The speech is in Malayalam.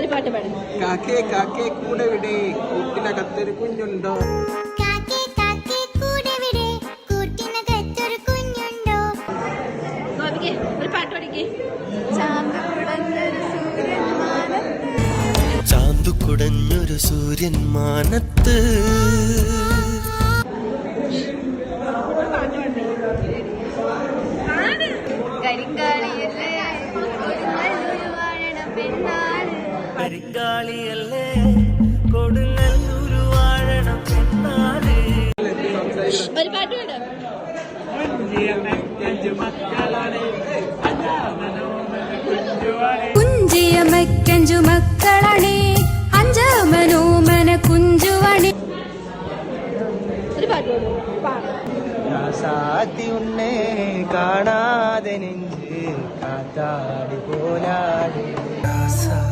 കാക്കേ കാക്കേ കൂടെ വിടെ കൂട്ടിനകത്തൊരു കുഞ്ഞുണ്ടോ? ചാന്തു കുടഞ്ഞൊരു സൂര്യൻ മാനത്ത്. കരിങ്കാളിയല്ലേ കൊടുങ്ങല്ലൂരു വാഴണം പെണ്ണാട്. ഒരു പാട്ട് വേണ്ട. കുഞ്ചിയമക്കഞ്ചു മക്കളണേ അഞ്ചാമനോമന കുഞ്ചുവണി. ഒരു പാട്ട് സാത്തി ഉണ്ണേ കാണാതെ നെഞ്ച് കാത്താടി പോലാടി.